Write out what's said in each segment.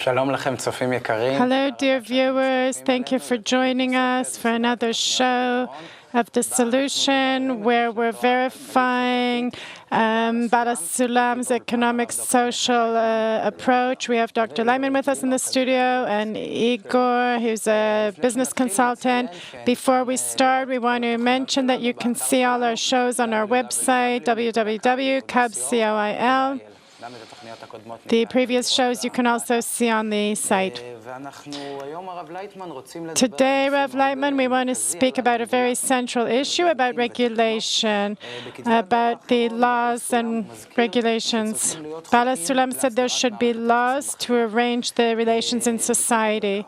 Hello, dear viewers. Thank you for joining us for another show of The Solution, where we're verifying Kabbalist Sulam's economic social approach. We have Dr. Laitman with us in the studio and Igor, who's a business consultant. Before we start, we want to mention that you can see all our shows on our website, www.kabcoil. The previous shows you can also see on the site. Today, Rav Laitman, we want to speak about a very central issue about regulation, about the laws and regulations. Kabbalist Sulam said there should be laws to arrange the relations in society.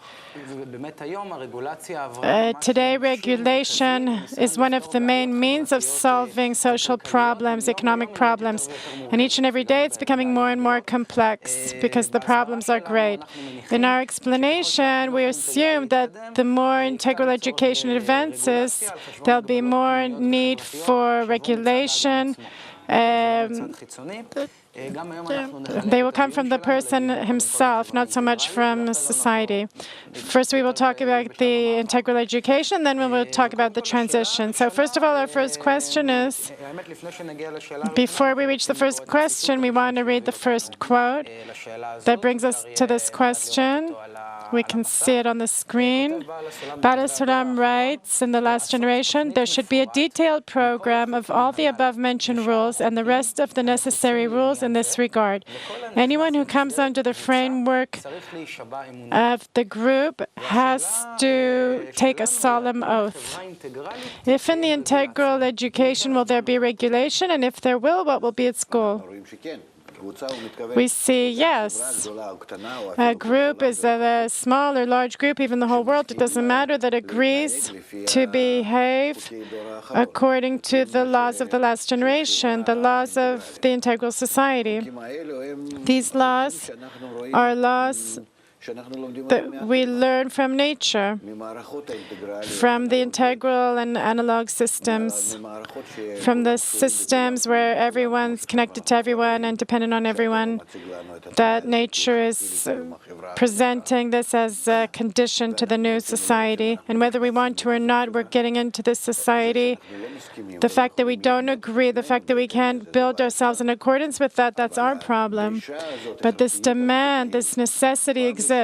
Today, regulation is one of the main means of solving social problems, economic problems. And each and every day, it's becoming more and more complex because the problems are great. In our explanation, we assume that the more integral education advances, there'll be more need for regulation. They will come from the person himself, not so much from society. First, we will talk about the integral education, then we will talk about the transition. So first of all, our first question is, before we reach the first question, we want to read the first quote that brings us to this question. We can see it on the screen. Kabbalist Sulam writes, in the last generation, there should be a detailed program of all the above-mentioned rules and the rest of the necessary rules in this regard. Anyone who comes under the framework of the group has to take a solemn oath. If in the integral education will there be regulation, and if there will, what will be its goal? We see, yes, a group is a small or large group, even the whole world, it doesn't matter, that agrees to behave according to the laws of the last generation, the laws of the integral society. These laws are laws that we learn from nature, from the integral and analog systems, from the systems where everyone's connected to everyone and dependent on everyone, that nature is presenting this as a condition to the new society. And whether we want to or not, we're getting into this society. The fact that we don't agree, the fact that we can't build ourselves in accordance with that, that's our problem. But this demand, this necessity exists.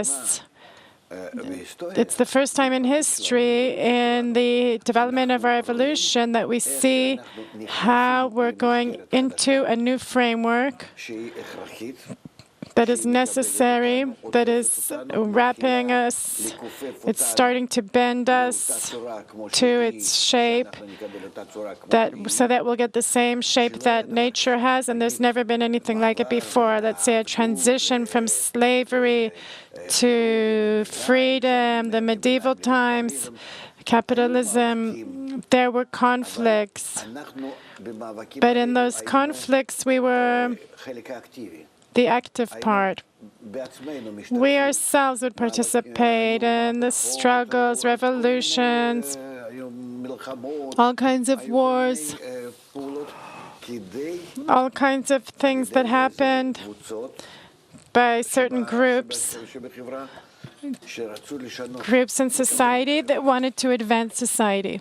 It's the first time in history, in the development of our evolution, that we see how we're going into a new framework that is necessary, that is wrapping us, it's starting to bend us to its shape, so that we'll get the same shape that nature has, and there's never been anything like it before. Let's say a transition from slavery to freedom, the medieval times, capitalism, there were conflicts. But in those conflicts, we were the active part. We ourselves would participate in the struggles, revolutions, all kinds of wars, all kinds of things that happened by certain groups in society that wanted to advance society.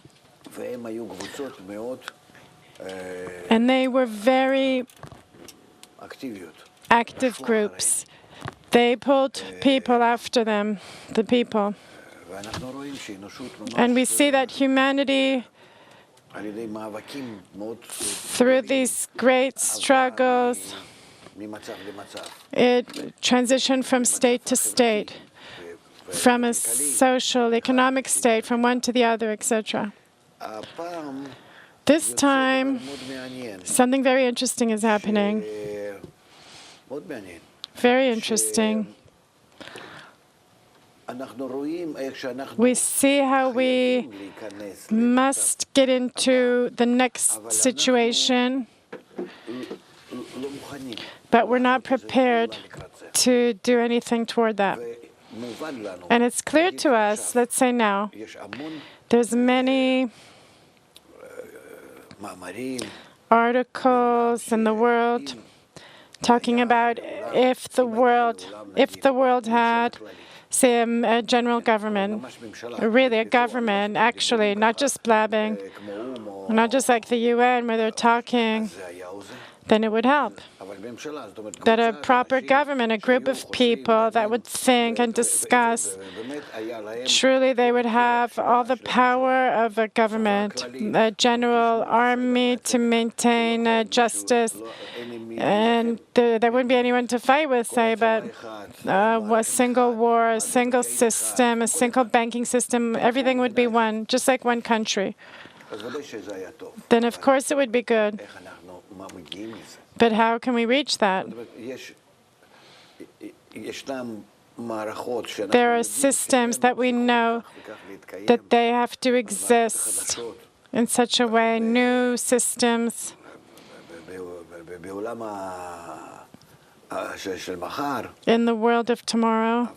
And they were very active groups. They pulled people after them, the people. And we see that humanity, through these great struggles, it transitioned from state to state, from a social, economic state, from one to the other, etc. This time, something very interesting is happening. Very interesting. We see how we must get into the next situation, but we're not prepared to do anything toward that. And it's clear to us, let's say now, there's many articles in the world talking about if the world had, say, a general government, really a government, actually, not just blabbing, not just like the UN where they're talking, then it would help. That a proper government, a group of people that would think and discuss, truly they would have all the power of a government, a general army to maintain justice, and there wouldn't be anyone to fight with, say, but a single war, a single system, a single banking system, everything would be one, just like one country. Then of course it would be good. But how can we reach that? There are systems that we know that they have to exist in such a way, new systems in the world of tomorrow.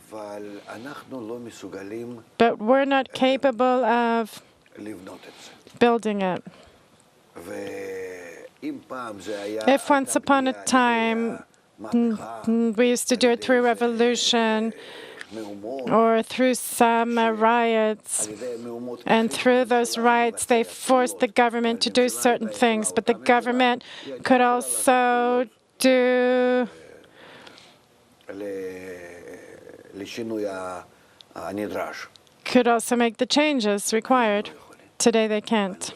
But we're not capable of building it. If once upon a time we used to do it through revolution or through some riots, and through those riots they forced the government to do certain things, but the government could also do make the changes required. Today they can't.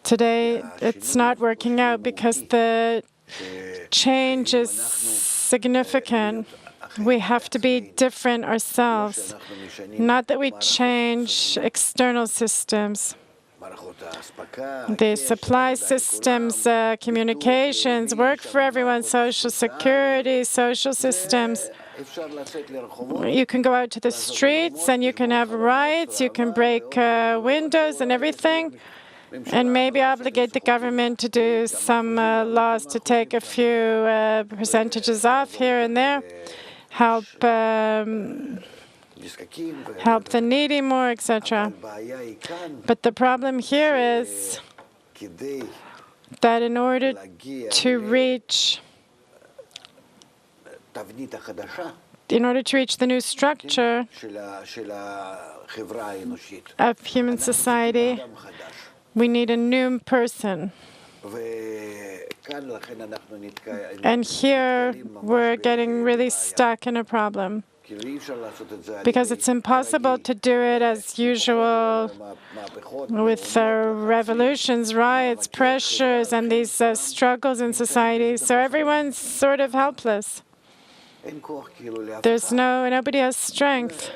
Today it's not working out because the change is significant. We have to be different ourselves. Not that we change external systems. The supply systems, communications, work for everyone, social security, social systems. You can go out to the streets and you can have riots, you can break windows and everything, and maybe obligate the government to do some laws to take a few percentages off here and there, help the needy more, etc. But the problem here is that in order to reach the new structure of human society, we need a new person. And here we're getting really stuck in a problem, because it's impossible to do it as usual with revolutions, riots, pressures, and these struggles in society. So everyone's sort of helpless. Nobody has strength.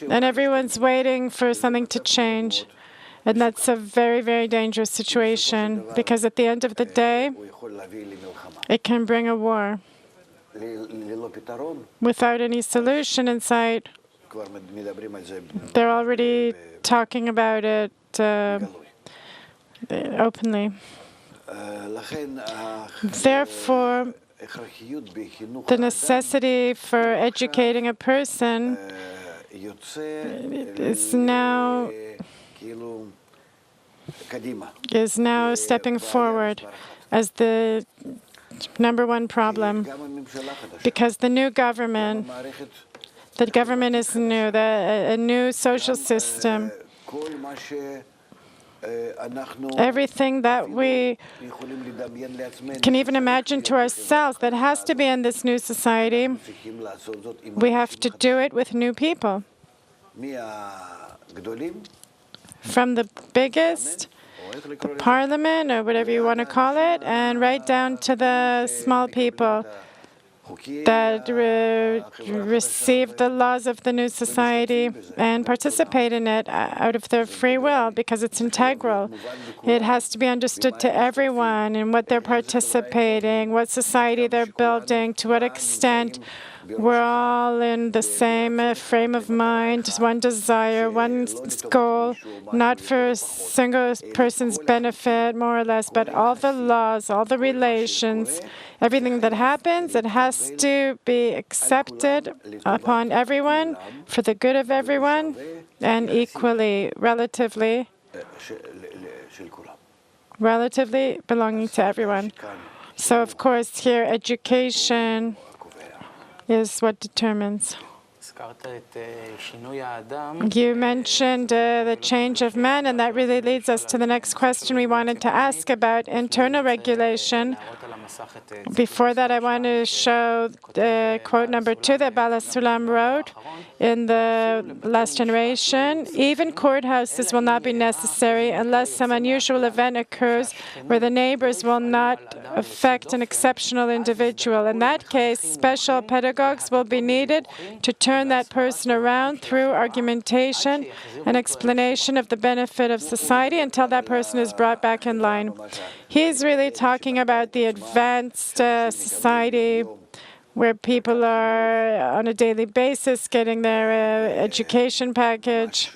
And everyone's waiting for something to change. And that's a very, very dangerous situation, because at the end of the day, it can bring a war. Without any solution in sight, they're already talking about it openly. Therefore, the necessity for educating a person is now stepping forward as the number one problem, because the new government, the government is new, a new social system. Everything that we can even imagine to ourselves that has to be in this new society, we have to do it with new people. From the biggest, the parliament, or whatever you want to call it, and right down to the small people that receive the laws of the new society and participate in it out of their free will, because it's integral. It has to be understood to everyone in what they're participating, what society they're building, to what extent we're all in the same frame of mind, one desire, one goal, not for a single person's benefit, more or less, but all the laws, all the relations, everything that happens, it has to be accepted upon everyone, for the good of everyone, and equally, relatively belonging to everyone. So, of course, here education is what determines. You mentioned the change of men, and that really leads us to the next question we wanted to ask about internal regulation. Before that, I want to show quote number 2 that Bala Sulam wrote in the last generation. Even courthouses will not be necessary unless some unusual event occurs where the neighbors will not affect an exceptional individual. In that case, special pedagogues will be needed to turn that person around through argumentation and explanation of the benefit of society until that person is brought back in line. He's really talking about the advanced society where people are on a daily basis getting their education package.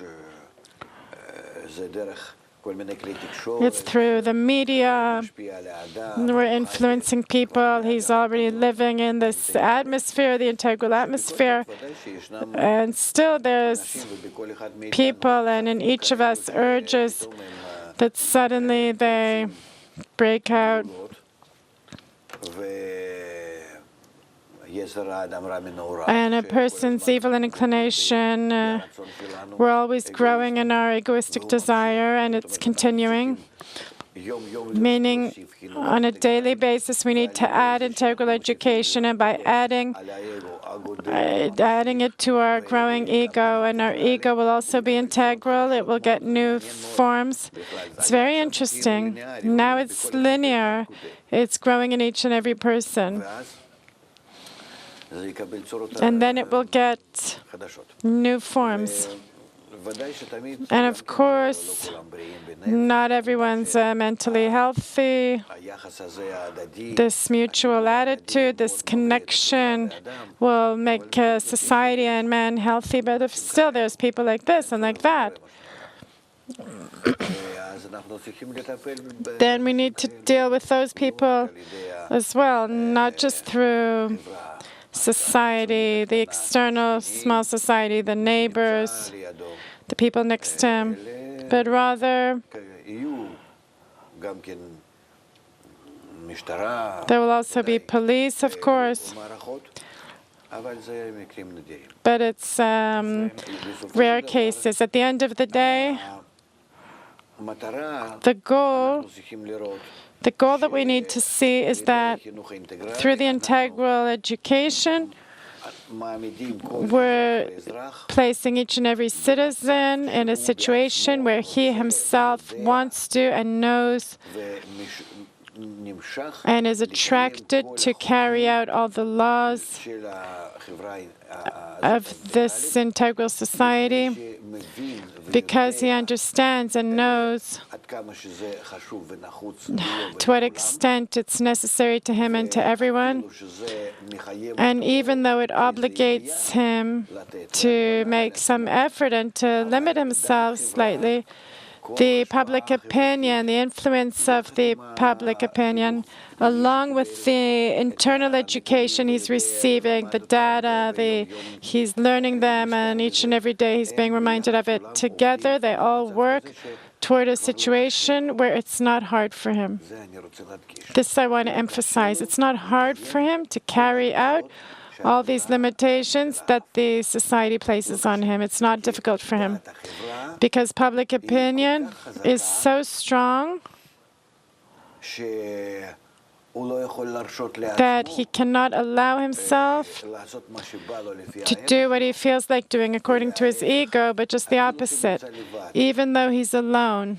It's through the media. We're influencing people. He's already living in this atmosphere, the integral atmosphere. And still there's people, and in each of us urges that suddenly they break out. And a person's evil inclination, we're always growing in our egoistic desire, and it's continuing. Meaning, on a daily basis, we need to add integral education, and by adding it to our growing ego, and our ego will also be integral. It will get new forms. It's very interesting. Now it's linear. It's growing in each and every person. And then it will get new forms. And of course, not everyone's mentally healthy. This mutual attitude, this connection will make society and man healthy, but if still there's people like this and like that, then we need to deal with those people as well, not just through society, the external small society, the neighbors, the people next to him, but rather there will also be police, of course, but it's rare cases. At the end of the day, the goal that we need to see is that through the integral education, we're placing each and every citizen in a situation where he himself wants to and knows and is attracted to carry out all the laws of this integral society, because he understands and knows to what extent it's necessary to him and to everyone. And even though it obligates him to make some effort and to limit himself slightly, the public opinion, the influence of the public opinion, along with the internal education he's receiving, the data, he's learning them, and each and every day he's being reminded of it. Together, they all work toward a situation where it's not hard for him. This I want to emphasize. It's not hard for him to carry out all these limitations that the society places on him. It's not difficult for him, because public opinion is so strong that he cannot allow himself to do what he feels like doing according to his ego, but just the opposite, even though he's alone.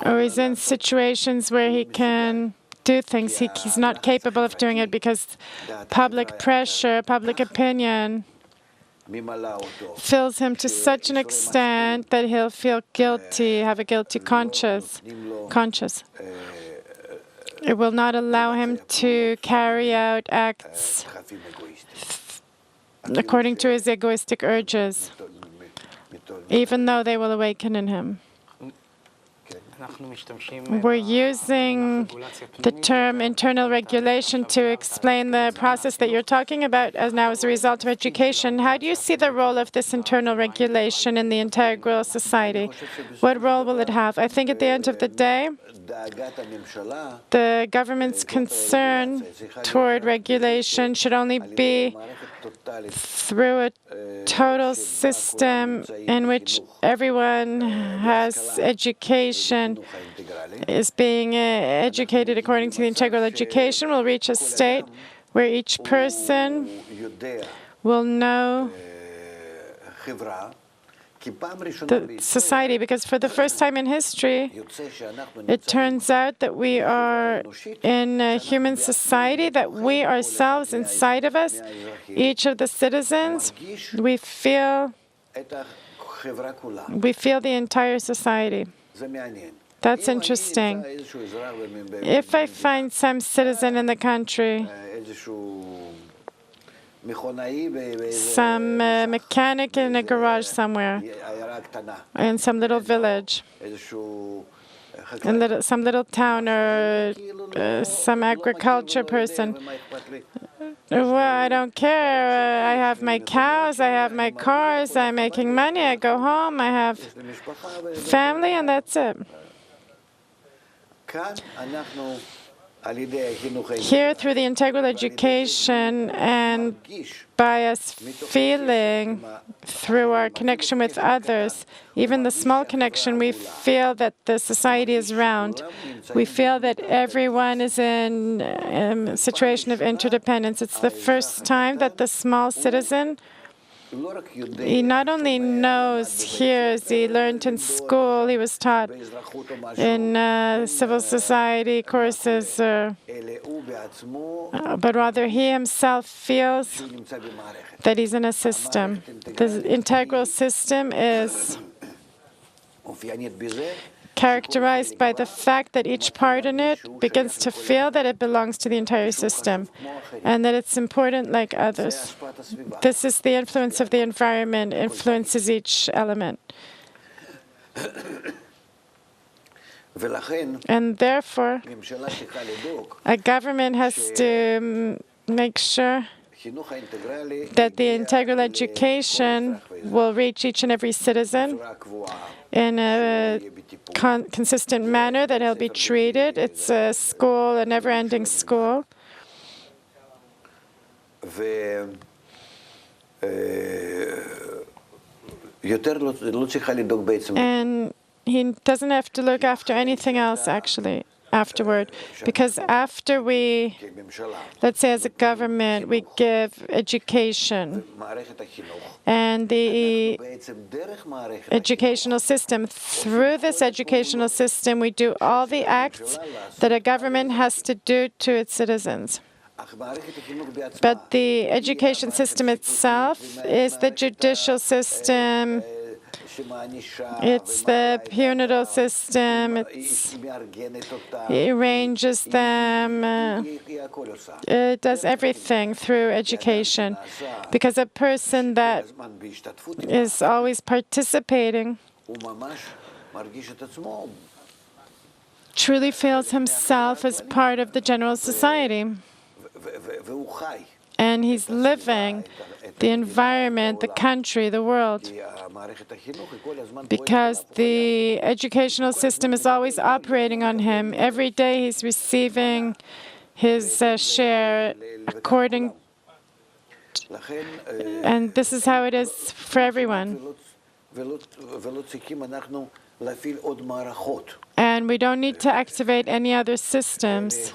Or he's in situations where he can do things. He's not capable of doing it because public pressure, public opinion fills him to such an extent that he'll feel guilty, have a guilty conscience. It will not allow him to carry out acts according to his egoistic urges, even though they will awaken in him. we're using the term internal regulation to explain the process that you're talking about as now as a result of education. How do you see the role of this internal regulation in the integral society? What role will it have? I think at the end of the day, the government's concern toward regulation should only be through a total system in which everyone has education, is being educated according to the integral education. We'll reach a state where each person will know the society, because for the first time in history, it turns out that we are in a human society, that we ourselves, inside of us, each of the citizens, we feel the entire society. That's interesting. If I find some citizen in the country, some mechanic in a garage somewhere, in some little village, in some little town, or some agriculture person. Well, I don't care. I have my cows, I have my cars, I'm making money, I go home, I have family, and that's it. Here, through the integral education and by us feeling through our connection with others, even the small connection, we feel that the society is round. We feel that everyone is in a situation of interdependence. It's the first time that the small citizen, he not only knows, hears, he learned in school, he was taught in civil society courses, but rather he himself feels that he's in a system. The integral system is characterized by the fact that each part in it begins to feel that it belongs to the entire system and that it's important like others. This is the influence of the environment, influences each element. And therefore, a government has to make sure that the integral education will reach each and every citizen in a consistent manner, that he'll be treated. It's a school, a never-ending school. And he doesn't have to look after anything else, actually, afterward. Because after we, let's say as a government, we give education, and the educational system, through this educational system, we do all the acts that a government has to do to its citizens. But the education system itself is the judicial system, it's the punitive system, it arranges them, it does everything through education. Because a person that is always participating truly feels himself as part of the general society. And he's living the environment, the country, the world. Because the educational system is always operating on him. Every day he's receiving his share according to, and this is how it is for everyone. And we don't need to activate any other systems.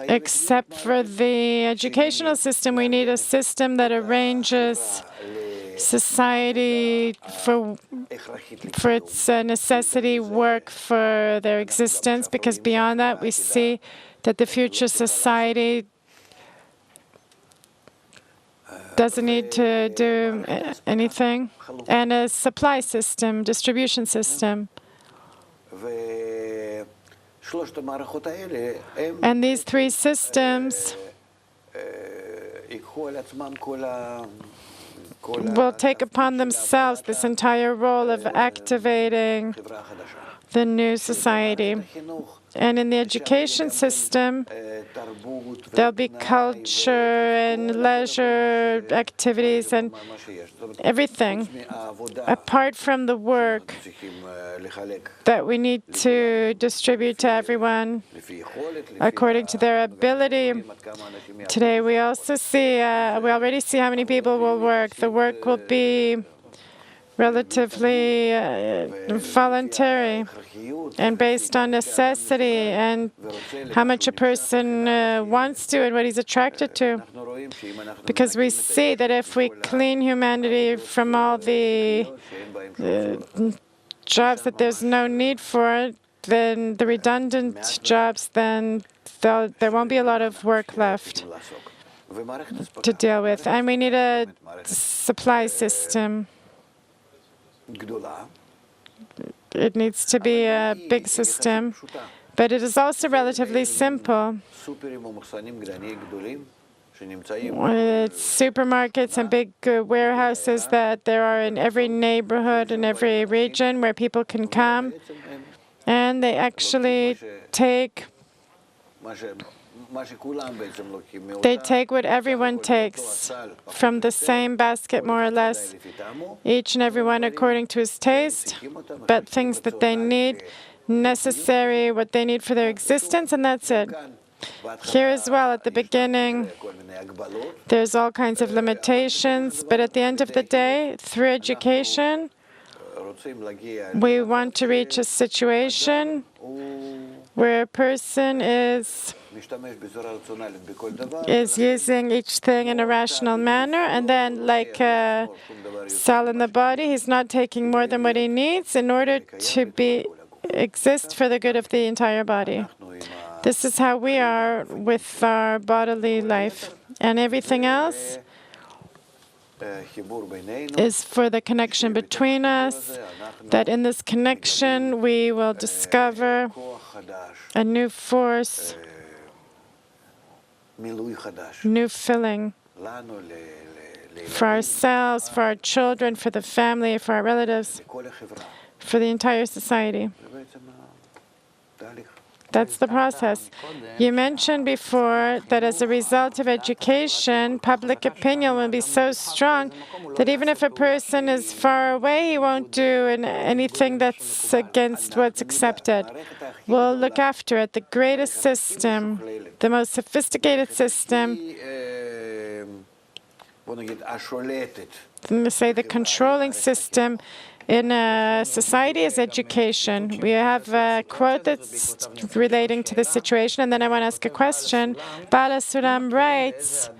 Except for the educational system, we need a system that arranges society for its necessity, work for their existence, because beyond that we see that the future society doesn't need to do anything, and a supply system, distribution system. And these three systems will take upon themselves this entire role of activating the new society. And in the education system, there'll be culture and leisure activities and everything, apart from the work that we need to distribute to everyone according to their ability. Today we also see, we already see how many people will work. The work will be relatively voluntary and based on necessity and how much a person wants to and what he's attracted to. Because we see that if we clean humanity from all the jobs that there's no need for, then the redundant jobs, then there won't be a lot of work left to deal with. And we need a supply system. It needs to be a big system, but it is also relatively simple. It's supermarkets and big warehouses that there are in every neighborhood, in every region where people can come, and they actually take what everyone takes from the same basket, more or less, each and every one according to his taste, but things that they need, necessary, what they need for their existence, and that's it. Here as well, at the beginning, there's all kinds of limitations, but at the end of the day, through education, we want to reach a situation where a person is using each thing in a rational manner, and then, like a cell in the body, he's not taking more than what he needs in order to exist for the good of the entire body. This is how we are with our bodily life, and everything else is for the connection between us, that in this connection we will discover a new force, new filling for ourselves, for our children, for the family, for our relatives, for the entire society. That's the process. You mentioned before that as a result of education, public opinion will be so strong that even if a person is far away, he won't do anything that's against what's accepted. We'll look after it. The greatest system, the most sophisticated system, say the controlling system in a society is education. We have a quote that's relating to this situation, and then I want to ask a question. Baal HaSulam writes,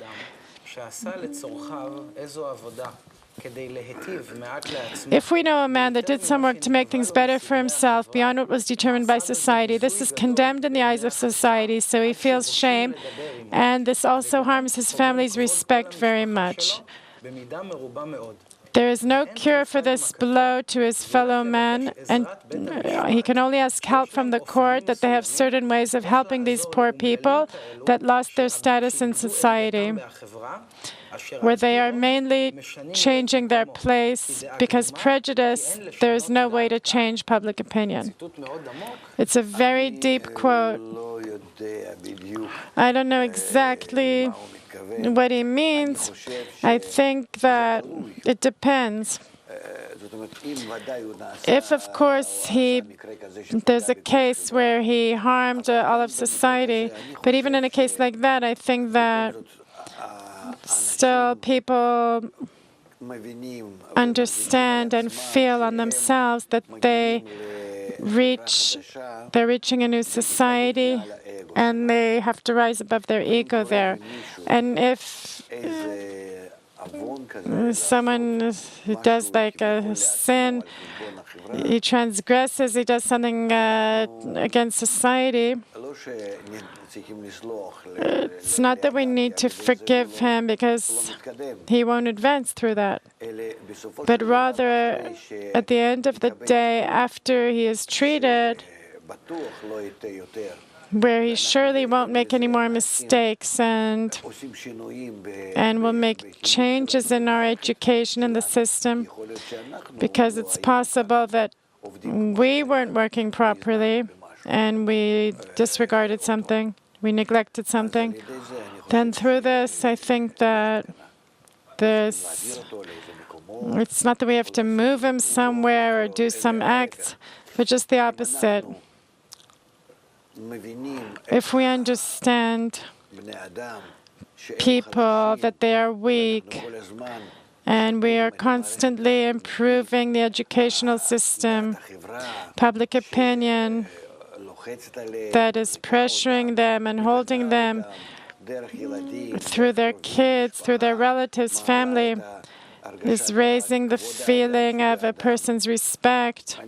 if we know a man that did some work to make things better for himself beyond what was determined by society, this is condemned in the eyes of society, so he feels shame, and this also harms his family's respect very much. There is no cure for this blow to his fellow man, and he can only ask help from the court, that they have certain ways of helping these poor people that lost their status in society, where they are mainly changing their place, because prejudice, there is no way to change public opinion. It's a very deep quote. I don't know exactly what he means. I think that it depends. If, of course, there's a case where he harmed all of society, but even in a case like that, I think that still people understand and feel on themselves that they're reaching a new society, and they have to rise above their ego there. And if someone does like a sin, he transgresses, he does something against society, it's not that we need to forgive him because he won't advance through that, but rather at the end of the day, after he is treated, where he surely won't make any more mistakes and will make changes in our education in the system, because it's possible that we weren't working properly and we disregarded something, we neglected something. Then through this, I think that it's not that we have to move him somewhere or do some acts, but just the opposite. If we understand people, that they are weak, and we are constantly improving the educational system, public opinion that is pressuring them and holding them through their kids, through their relatives, family, is raising the feeling of a person's respect.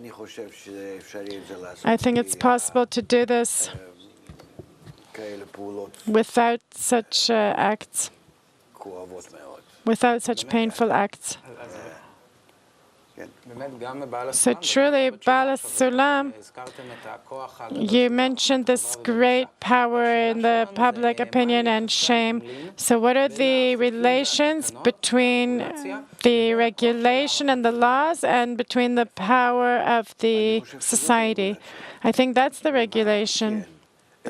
I think it's possible to do this without such acts, without such painful acts. So truly, Baal Sulam, you mentioned this great power in the public opinion and shame. So what are the relations between the regulation and the laws and between the power of the society? I think that's the regulation.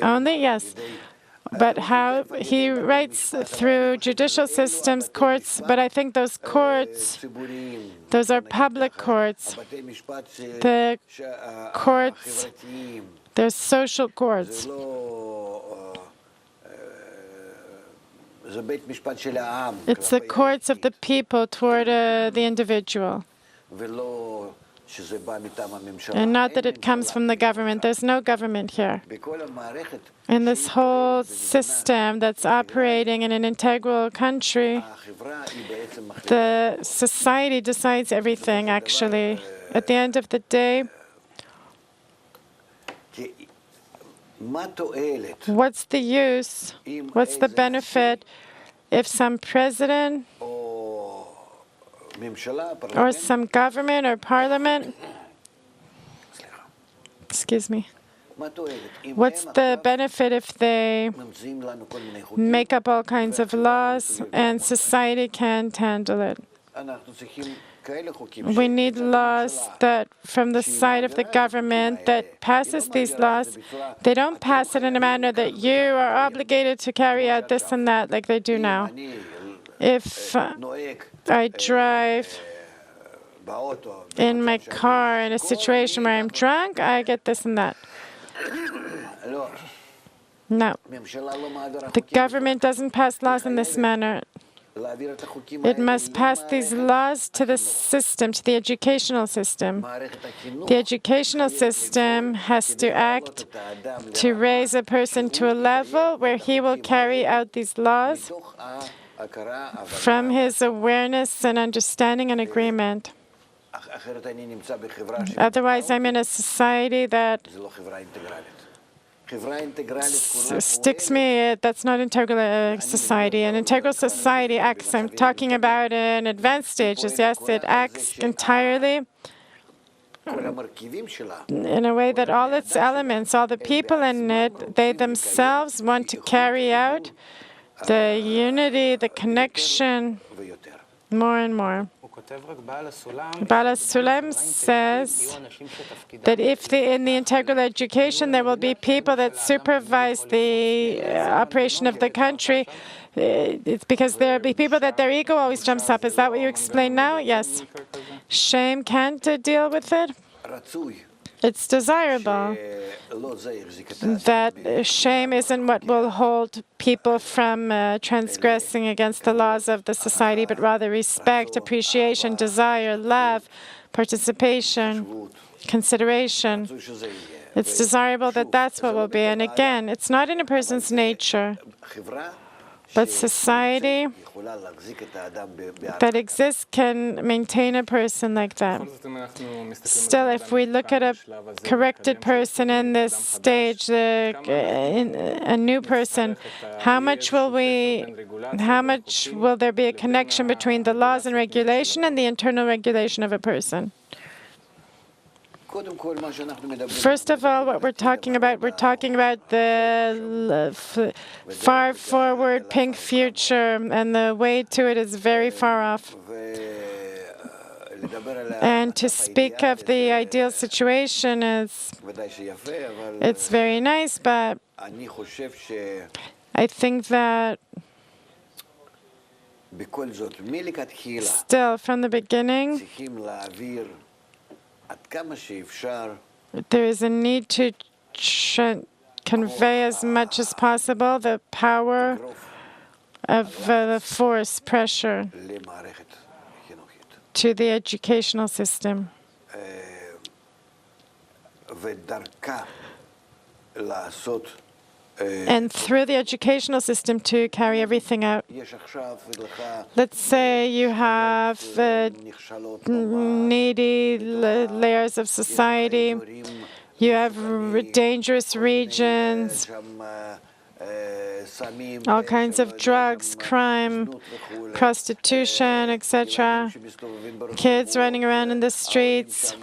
Only, yes. But how he writes through judicial systems, courts, but I think those courts, those are public courts. The courts, they're social courts. It's the courts of the people toward the individual. And not that it comes from the government. There's no government here. In this whole system that's operating in an integral country, the society decides everything, actually. At the end of the day, what's the use, what's the benefit if some president or some government or parliament, what's the benefit if they make up all kinds of laws and society can't handle it? We need laws that, from the side of the government that passes these laws, they don't pass it in a manner that you are obligated to carry out this and that like they do now. If I drive in my car in a situation where I'm drunk, I get this and that. No. The government doesn't pass laws in this manner. It must pass these laws to the system, to the educational system. The educational system has to act to raise a person to a level where he will carry out these laws from his awareness and understanding and agreement. Otherwise, I'm in a society that sticks me. That's not integral society. An integral society acts. I'm talking about an advanced stages. Yes, it acts entirely in a way that all its elements, all the people in it, they themselves want to carry out the unity, the connection, more and more. Baal Sulam says that if in the integral education there will be people that supervise the operation of the country, it's because there will be people that their ego always jumps up. Is that what you explain now? Yes. Shame can't deal with it. It's desirable that shame isn't what will hold people from transgressing against the laws of the society, but rather respect, appreciation, desire, love, participation, consideration. It's desirable that that's what will be. And again, it's not in a person's nature, but society that exists can maintain a person like that. Still, if we look at a corrected person in this stage, a new person, how much will there be a connection between the laws and regulation and the internal regulation of a person? First of all, what we're talking about the far forward pink future, and the way to it is very far off. And to speak of the ideal situation it's very nice, but I think that still, from the beginning, there is a need to convey as much as possible the power of the force, pressure, to the educational system. And through the educational system to carry everything out. Let's say you have needy layers of society, you have dangerous regions, all kinds of drugs, crime, prostitution, etc. Kids running around in the streets,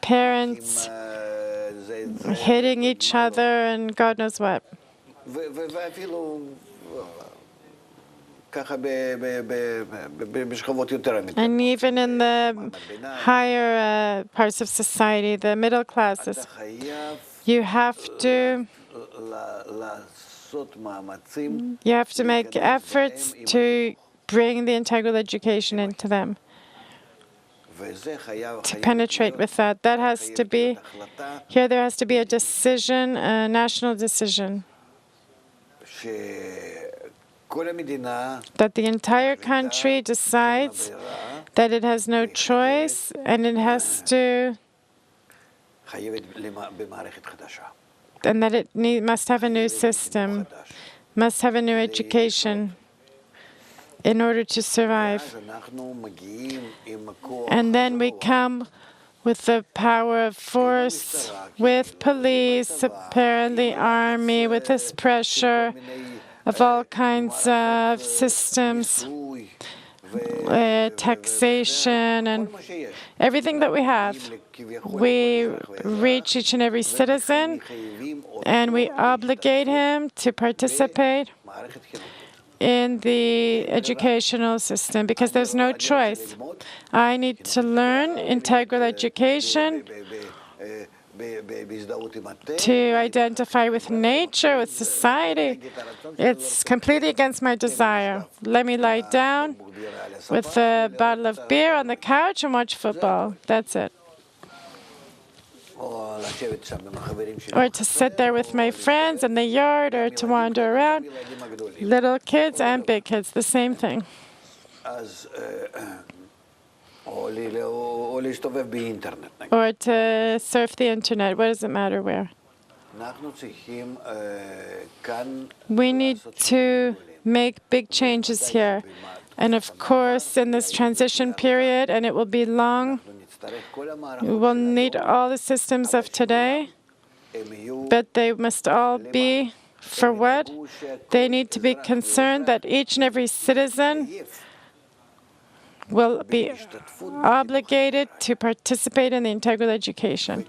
parents hitting each other, and God knows what. And even in the higher parts of society, the middle classes, you have to make efforts to bring the integral education into them, to penetrate with that. That has to be, here there has to be a decision, a national decision, that the entire country decides that it has no choice and it has to, and that it must have a new system, must have a new education in order to survive. And then we come with the power of force, with police, apparently army, with this pressure of all kinds of systems, taxation, and everything that we have. We reach each and every citizen, and we obligate him to participate in the educational system, because there's no choice. I need to learn integral education to identify with nature, with society. It's completely against my desire. Let me lie down with a bottle of beer on the couch and watch football. That's it. Or to sit there with my friends in the yard, or to wander around. Little kids and big kids, the same thing. Or to surf the internet. What does it matter where? We need to make big changes here. And of course, in this transition period, and it will be long, we will need all the systems of today, but they must all be, for what? They need to be concerned that each and every citizen will be obligated to participate in the integral education.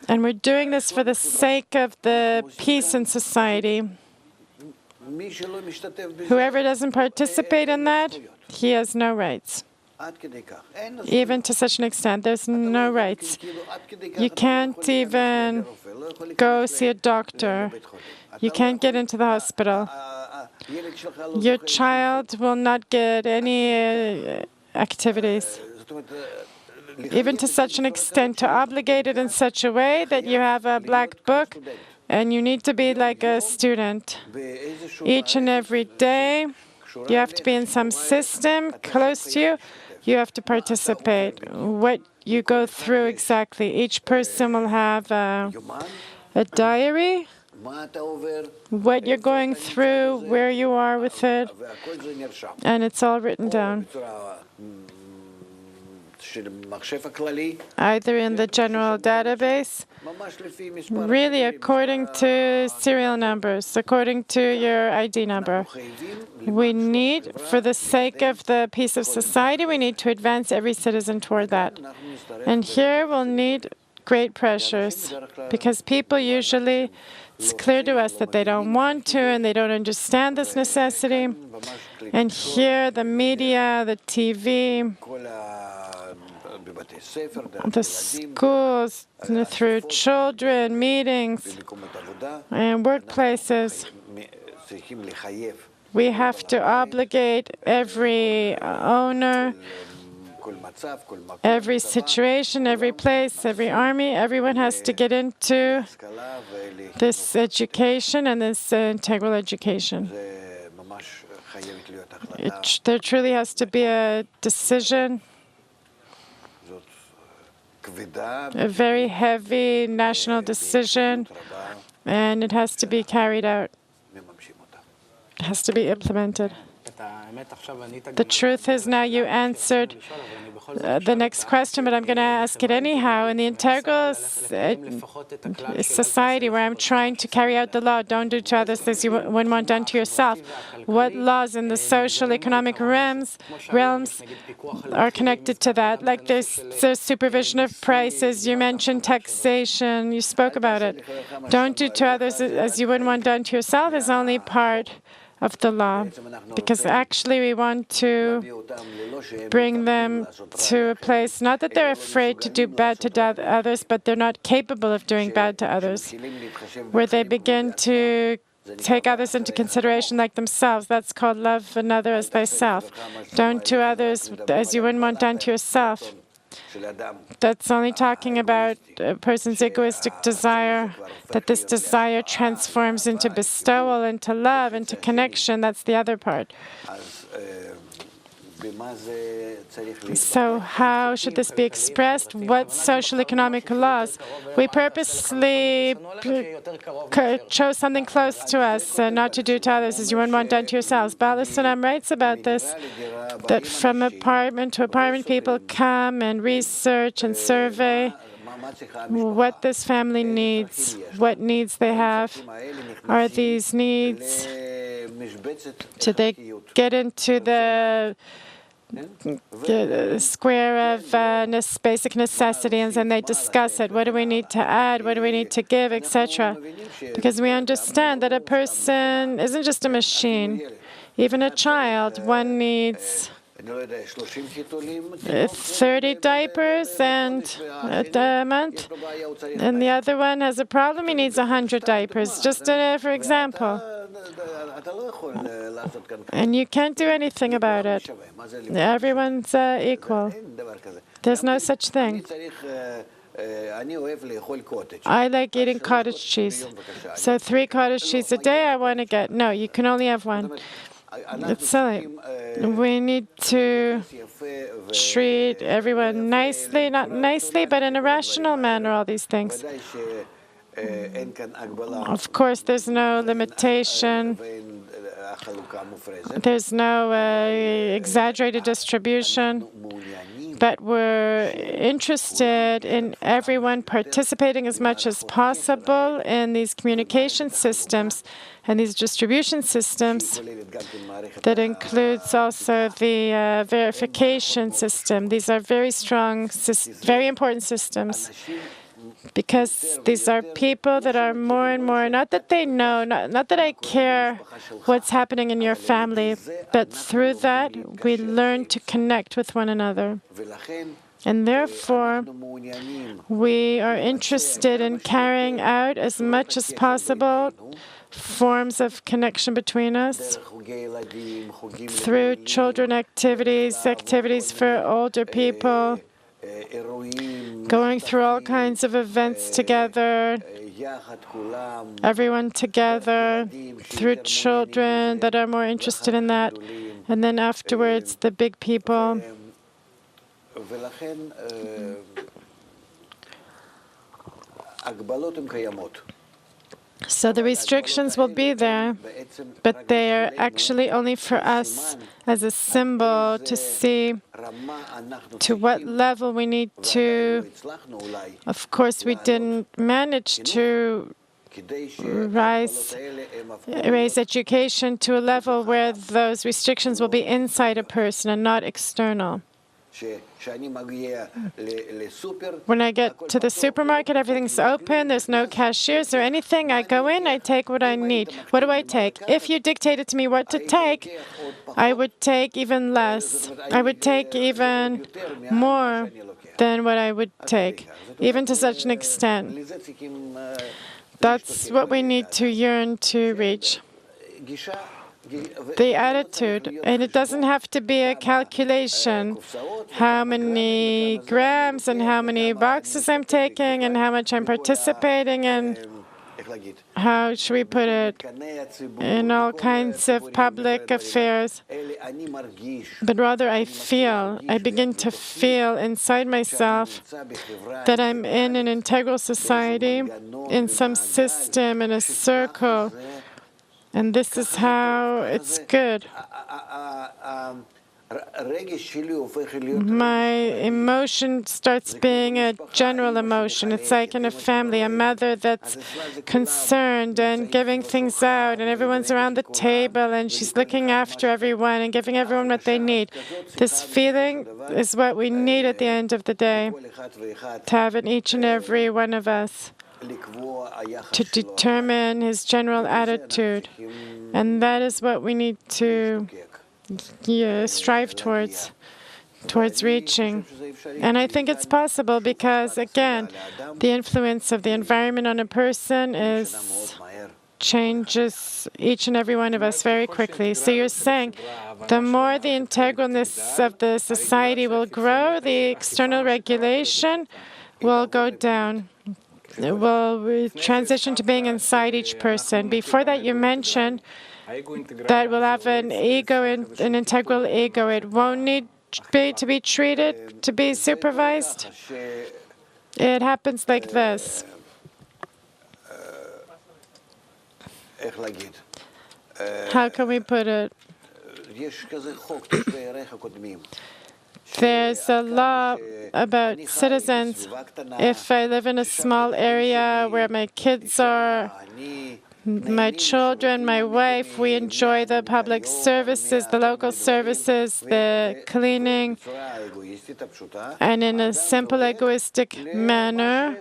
And we're doing this for the sake of the peace in society. Whoever doesn't participate in that, he has no rights. Even to such an extent, there's no rights. You can't even go see a doctor. You can't get into the hospital. Your child will not get any activities. Even to such an extent, to obligate it in such a way that you have a black book and you need to be like a student. Each and every day, you have to be in some system close to you. You have to participate. What you go through exactly. Each person will have a diary, what you're going through, where you are with it, and it's all written down. either in the general database, really according to serial numbers, according to your ID number. We need, for the sake of the peace of society, we need to advance every citizen toward that. And here we'll need great pressures, because people usually, it's clear to us that they don't want to and they don't understand this necessity. And here the media, the TV, the schools, through children, meetings, and workplaces, we have to obligate every owner, every situation, every place, every army, everyone has to get into this education and this integral education. There truly has to be a decision, a very heavy national decision, and it has to be carried out. It has to be implemented. The truth is, now you answered the next question, but I'm going to ask it anyhow. In the integral society where I'm trying to carry out the law, don't do to others as you wouldn't want done to yourself, what laws in the social, economic realms are connected to that? Like there's supervision of prices, you mentioned taxation, you spoke about it. Don't do to others as you wouldn't want done to yourself is only part of the law, because actually we want to bring them to a place, not that they're afraid to do bad to others, but they're not capable of doing bad to others, where they begin to take others into consideration like themselves. That's called love another as thyself. Don't do others as you wouldn't want done to yourself. That's only talking about a person's egoistic desire, that this desire transforms into bestowal, into love, into connection. That's the other part. So how should this be expressed? What social economic laws? We purposely chose something close to us, not to do to others as you wouldn't want done to yourselves. Baal HaSulam writes about this, that from apartment to apartment, people come and research and survey what this family needs, what needs they have. Are these needs, do they get into the square of basic necessities, and they discuss it. What do we need to add? What do we need to give, etc.? Because we understand that a person isn't just a machine. Even a child, one needs 30 diapers and a month, and the other one has a problem, he needs 100 diapers, just for example. And you can't do anything about it. Everyone's equal. There's no such thing. I like eating cottage cheese. So 3 cottage cheese a day I want to get. No, you can only have 1. It's silly. We need to treat everyone nicely, not nicely, but in a rational manner, all these things. Of course, there's no limitation. There's no exaggerated distribution. But we're interested in everyone participating as much as possible in these communication systems and these distribution systems. That includes also the verification system. These are very strong, very important systems, because these are people that are more and more, not that they know, not that I care what's happening in your family, but through that we learn to connect with one another. And therefore, we are interested in carrying out as much as possible forms of connection between us through children activities, activities for older people, going through all kinds of events together, everyone together, through children that are more interested in that, and then afterwards the big people. So the restrictions will be there, but they are actually only for us as a symbol to see to what level we need to. Of course, we didn't manage to raise education to a level where those restrictions will be inside a person and not external. When I get to the supermarket, everything's open, there's no cashiers or anything. I go in, I take what I need. What do I take? If you dictated to me what to take, I would take even less. I would take even more than what I would take, even to such an extent. That's what we need to yearn to reach. The attitude, and it doesn't have to be a calculation, how many grams and how many boxes I'm taking and how much I'm participating in, how should we put it, in all kinds of public affairs. But rather I begin to feel inside myself that I'm in an integral society, in some system, in a circle. And this is how it's good. My emotion starts being a general emotion. It's like in a family, a mother that's concerned and giving things out, and everyone's around the table, and she's looking after everyone and giving everyone what they need. This feeling is what we need at the end of the day, to have in each and every one of us, to determine his general attitude. And that is what we need to strive towards reaching. And I think it's possible because, again, the influence of the environment on a person changes each and every one of us very quickly. So you're saying the more the integralness of the society will grow, the external regulation will go down. Will transition to being inside each person. Before that, you mentioned that we'll have an ego, an integral ego. It won't need to be treated, to be supervised. It happens like this. How can we put it? There's a law about citizens. If I live in a small area where my kids are, my children, my wife, we enjoy the public services, the local services, the cleaning, and in a simple, egoistic manner,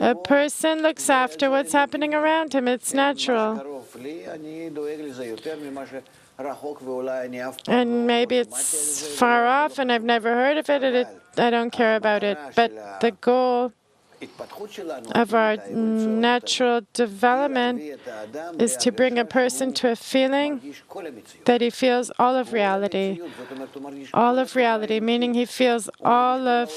a person looks after what's happening around him. It's natural. And maybe it's far off and I've never heard of it, and I don't care about it. But the goal of our natural development is to bring a person to a feeling that he feels all of reality. All of reality, meaning he feels all of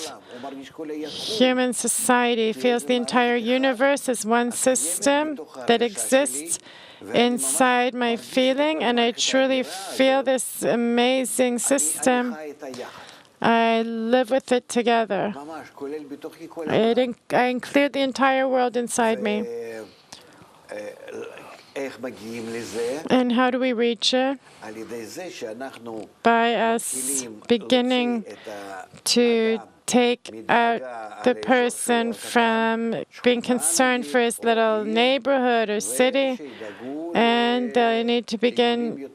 human society, he feels the entire universe as one system that exists inside my feeling, and I truly feel this amazing system. I live with it together. I include the entire world inside me. And how do we reach it? By us beginning to take out the person from being concerned for his little neighborhood or city, and they need to begin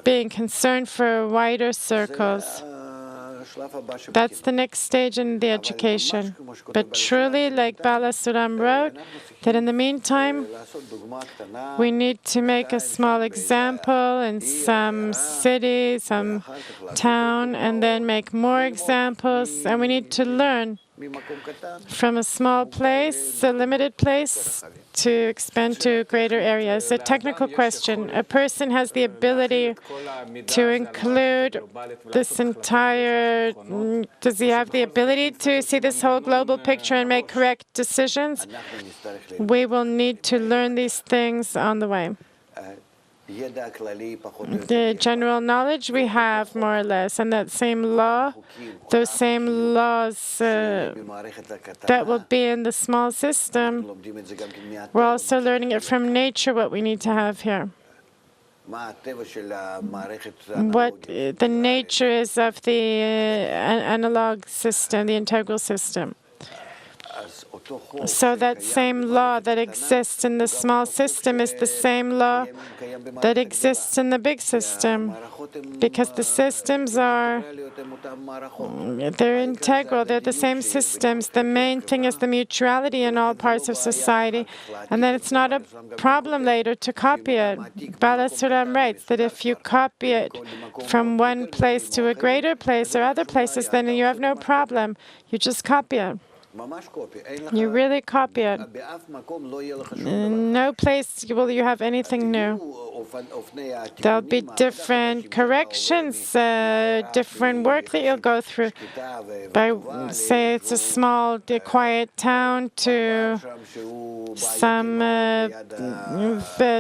being concerned for wider circles. That's the next stage in the education. But truly, like Bala Suram wrote, that in the meantime, we need to make a small example in some city, some town, and then make more examples. And we need to learn from a small place, a limited place, to expand to greater areas. A technical question. A person has the ability to include this entire, does he have the ability to see this whole global picture and make correct decisions? We will need to learn these things on the way. The general knowledge we have, more or less, and that same law, those same laws that will be in the small system, we're also learning it from nature, what we need to have here. What the nature is of the analog system, the integral system. So that same law that exists in the small system is the same law that exists in the big system, because the systems they're integral, they're the same systems. The main thing is the mutuality in all parts of society, and then it's not a problem later to copy it. Bala Sulam writes that if you copy it from one place to a greater place or other places, then you have no problem. You just copy it. You really copy it. In no place will you have anything new. There'll be different corrections, different work that you'll go through. By, say, it's a small, quiet town to some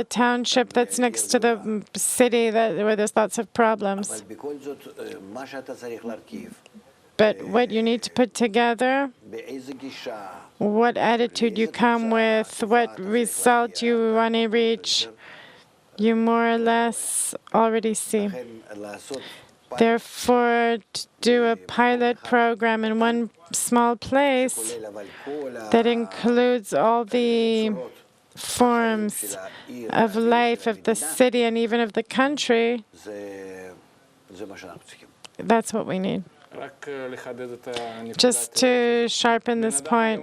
township that's next to the city where there's lots of problems. But what you need to put together, what attitude you come with, what result you want to reach, you more or less already see. Therefore, to do a pilot program in one small place that includes all the forms of life of the city and even of the country, that's what we need. Just to sharpen this point,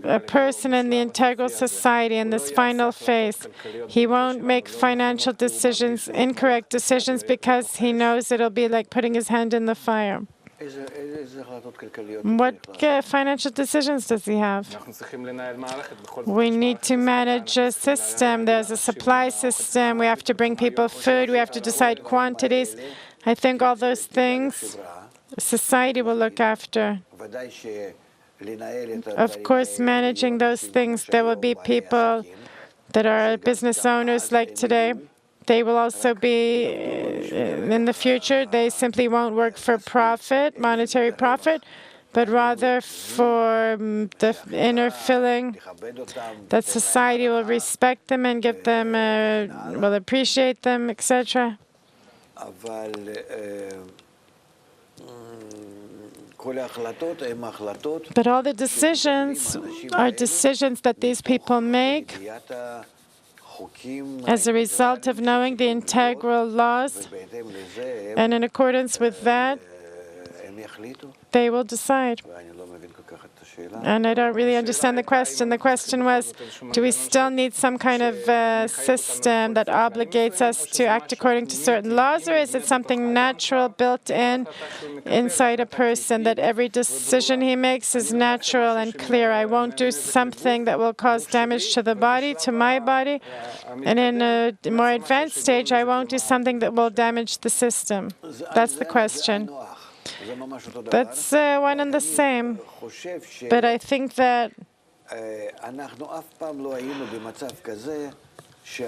a person in the integral society in this final phase, he won't make financial decisions, incorrect decisions, because he knows it'll be like putting his hand in the fire. What financial decisions does he have? We need to manage a system. There's a supply system. We have to bring people food. We have to decide quantities. I think all those things society will look after. Of course, managing those things, there will be people that are business owners like today. They will also be, in the future, they simply won't work for profit, monetary profit, but rather for the inner feeling that society will respect them and give them, will appreciate them, etc. But all the decisions are decisions that these people make as a result of knowing the integral laws, and in accordance with that, they will decide. And I don't really understand the question. The question was, do we still need some kind of system that obligates us to act according to certain laws, or is it something natural, built in, inside a person, that every decision he makes is natural and clear? I won't do something that will cause damage to the body, to my body, and in a more advanced stage, I won't do something that will damage the system. That's the question. That's one and the same. But I think that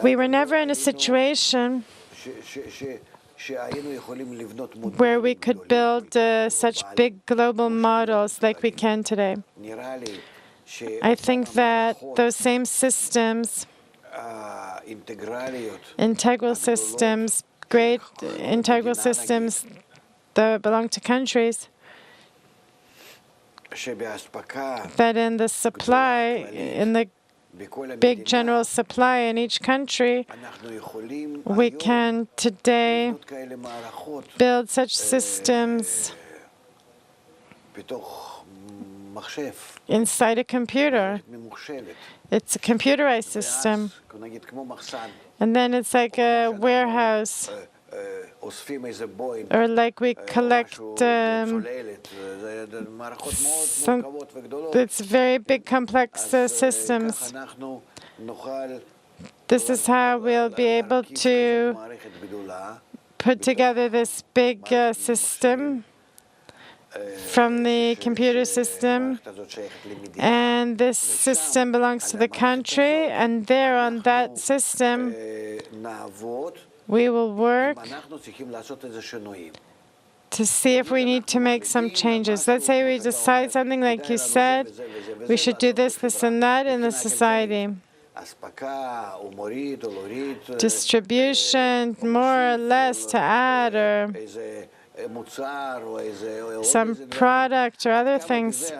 we were never in a situation where we could build such big global models like we can today. I think that those same systems, integral systems, great integral systems that belong to countries, that in the supply, in the big general supply in each country, we can today build such systems inside a computer. It's a computerized system. And then it's like a warehouse, or like we collect it's very big, complex systems. This is how we'll be able to put together this big system, from the computer system, and this system belongs to the country, and there on that system we will work to see if we need to make some changes. Let's say we decide something like you said, we should do this, this, and that in the society. Distribution, more or less, to add, or some product or other things.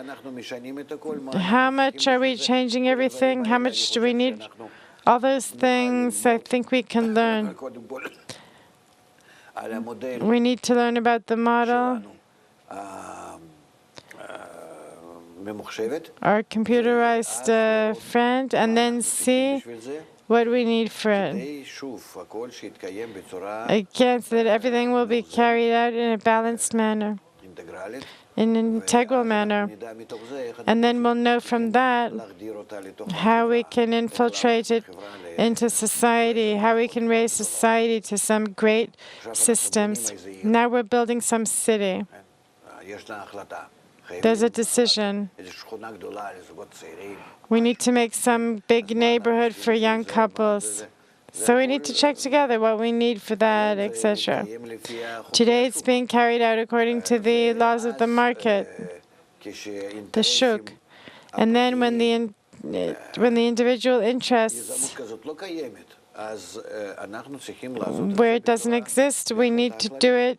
How much are we changing everything? How much do we need? All those things I think we can learn. We need to learn about the model, our computerized friend, and then see what we need for it. Again, so that everything will be carried out in a balanced manner, in an integral manner. And then we'll know from that how we can infiltrate it into society, how we can raise society to some great systems. Now we're building some city. There's a decision. We need to make some big neighborhood for young couples. So we need to check together what we need for that, etc. Today it's being carried out according to the laws of the market, the shuk. And then when the individual interests, where it doesn't exist, we need to do it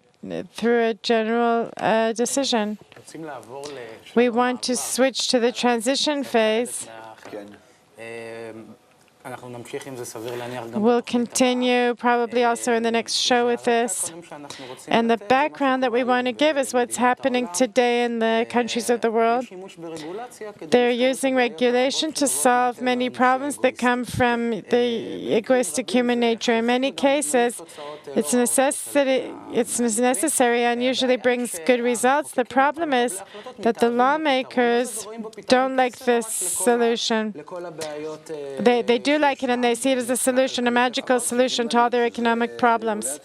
through a general decision. We want to switch to the transition phase. We'll continue probably also in the next show with this. And the background that we want to give is what's happening today in the countries of the world. They're using regulation to solve many problems that come from the egoistic human nature. In many cases, it's necessary and usually brings good results. The problem is that the lawmakers don't like this solution. They do like it, and they see it as a solution, a magical solution to all their economic problems.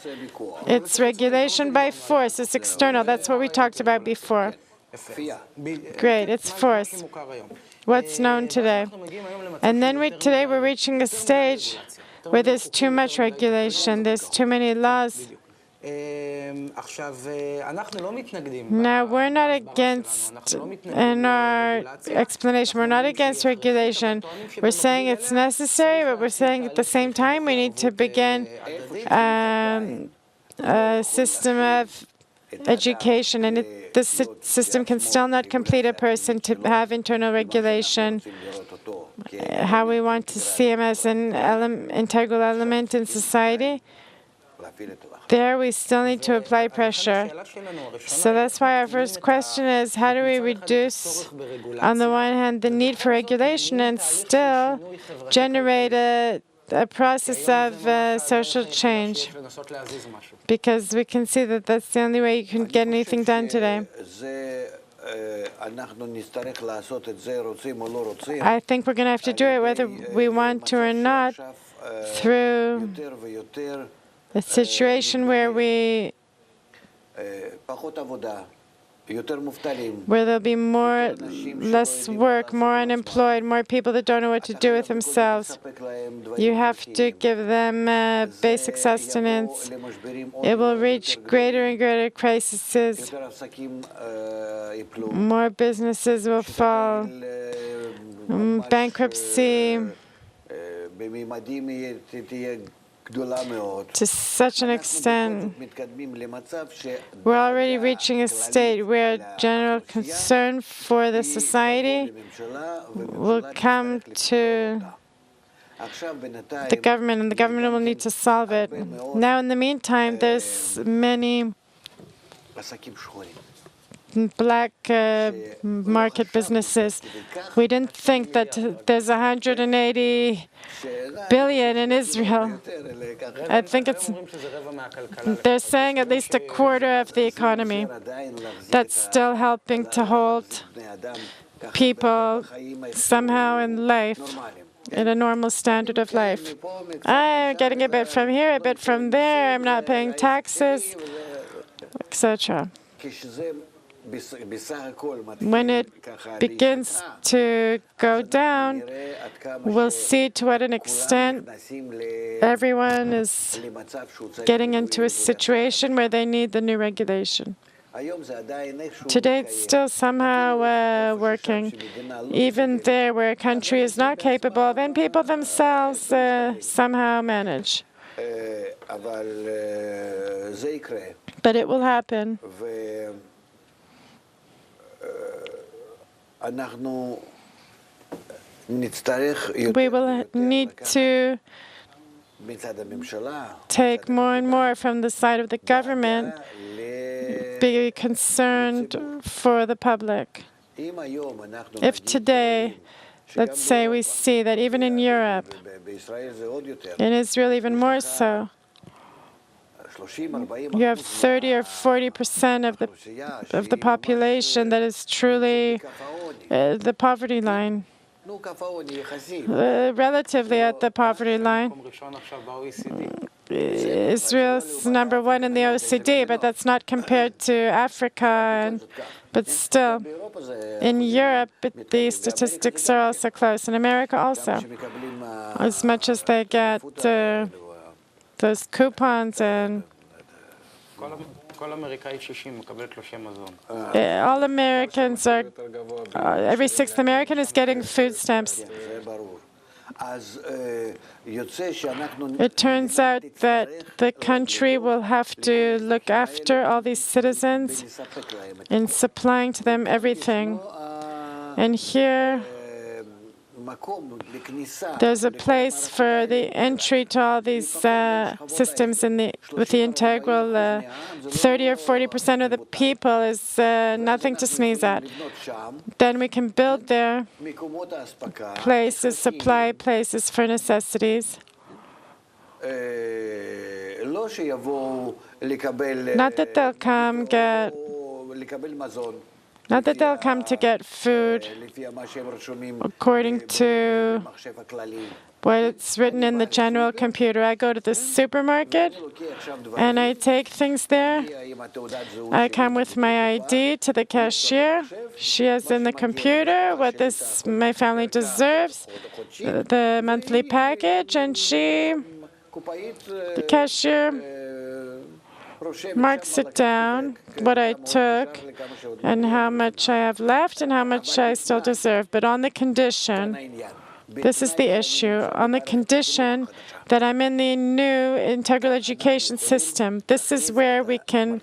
It's regulation by force. It's external. That's what we talked about before. Great. It's force. What's known today. And then today we're reaching a stage where there's too much regulation. There's too many laws. Now, we're not against, in our explanation, we're not against regulation. We're saying it's necessary, but we're saying at the same time we need to begin a system of education, and this system can still not complete a person to have internal regulation. How we want to see him as an integral element in society. There, we still need to apply pressure. So that's why our first question is, how do we reduce, on the one hand, the need for regulation and still generate a process of social change? Because we can see that that's the only way you can get anything done today. I think we're going to have to do it whether we want to or not, through a situation where there'll be less work, more unemployed, more people that don't know what to do with themselves. You have to give them basic sustenance. It will reach greater and greater crises. More businesses will fall. Bankruptcy. To such an extent, we're already reaching a state where general concern for the society will come to the government, and the government will need to solve it. Now, in the meantime, there's many black market businesses. We didn't think that there's 180 billion in Israel. I think they're saying at least a quarter of the economy. That's still helping to hold people somehow in life, in a normal standard of life. I'm getting a bit from here, a bit from there, I'm not paying taxes, etc. when it begins to go down, we'll see to what an extent everyone is getting into a situation where they need the new regulation. Today, it's still somehow working, even there where a country is not capable, then people themselves somehow manage. But it will happen. We will need to take more and more from the side of the government, be concerned for the public. If today, let's say we see that even in Europe, in Israel even more so, you have 30 or 40% of the population that is truly the poverty line. Relatively at the poverty line. Israel's number one in the OECD, but that's not compared to Africa. But still, in Europe, the statistics are also close. In America also, as much as they get those coupons and all Americans are, every sixth American is getting food stamps. It turns out that the country will have to look after all these citizens in supplying to them everything. And here, there's a place for the entry to all these systems with the integral 30 or 40% of the people is nothing to sneeze at. Then we can build there places, supply places for necessities. Not that they'll come to get food according to what it's written in the general computer. I go to the supermarket and I take things there. I come with my ID to the cashier. She has in the computer what my family deserves, the monthly package, and the cashier marks it down, what I took, and how much I have left, and how much I still deserve. But on the condition, this is the issue, on the condition that I'm in the new integral education system. This is where we can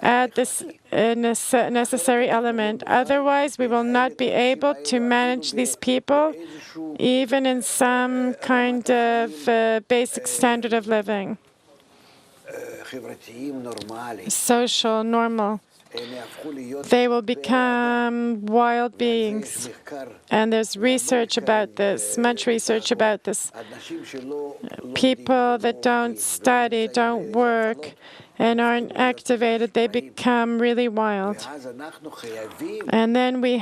add this necessary element. Otherwise, we will not be able to manage these people, even in some kind of basic standard of living. Social, normal. They will become wild beings. And there's research about this, much research about this. People that don't study, don't work, and aren't activated, they become really wild. And then we will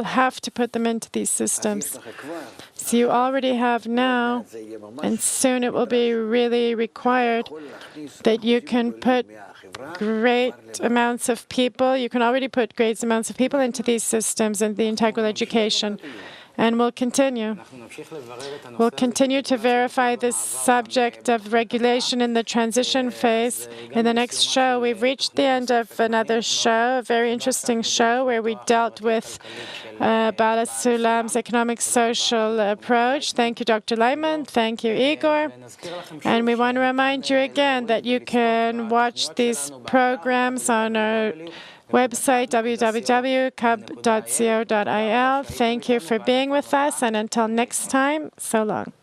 have to put them into these systems. So you already have now, and soon it will be really required, that you can put great amounts of people, you can already put great amounts of people into these systems and the integral education. And we'll continue. We'll continue to verify this subject of regulation in the transition phase. In the next show, we've reached the end of another show, a very interesting show, where we dealt with Bala Sulam's economic social approach. Thank you, Dr. Laitman. Thank you, Igor. And we want to remind you again that you can watch these programs on our website, www.kab.co.il. Thank you for being with us, and until next time, so long.